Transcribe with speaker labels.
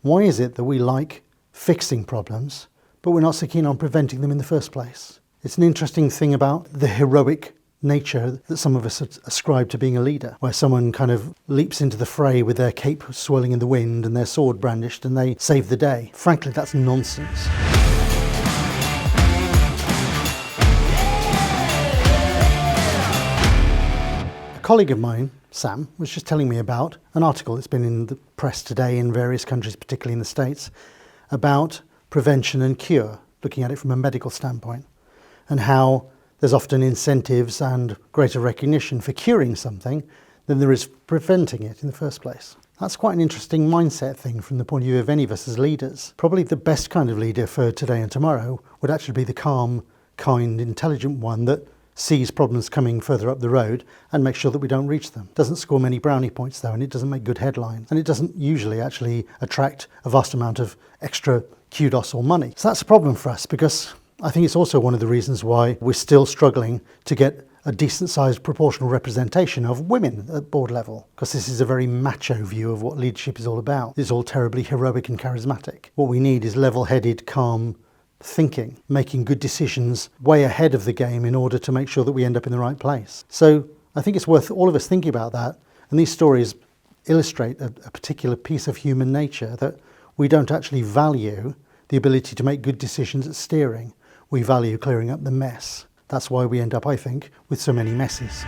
Speaker 1: Why is it that we like fixing problems, but we're not so keen on preventing them in the first place? It's an interesting thing about the heroic nature that some of us ascribe to being a leader, where someone kind of leaps into the fray with their cape swirling in the wind and their sword brandished and they save the day. Frankly, that's nonsense. A colleague of mine, Sam, was just telling me about an article that's been in the press today in various countries, particularly in the States, about prevention and cure, looking at it from a medical standpoint, and how there's often incentives and greater recognition for curing something than there is preventing it in the first place. That's quite an interesting mindset thing from the point of view of any of us as leaders. Probably the best kind of leader for today and tomorrow would actually be the calm, kind, intelligent one that sees problems coming further up the road and makes sure that we don't reach them. Doesn't score many brownie points though, and it doesn't make good headlines, and it doesn't usually actually attract a vast amount of extra kudos or money. So that's a problem for us, because I think it's also one of the reasons why we're still struggling to get a decent sized proportional representation of women at board level, because this is a very macho view of what leadership is all about. It's all terribly heroic and charismatic. What we need is level-headed, calm thinking, making good decisions way ahead of the game in order to make sure that we end up in the right place. So I think it's worth all of us thinking about that, and these stories illustrate a particular piece of human nature, that we don't actually value the ability to make good decisions at steering. We value clearing up the mess. That's why we end up, I think, with so many messes.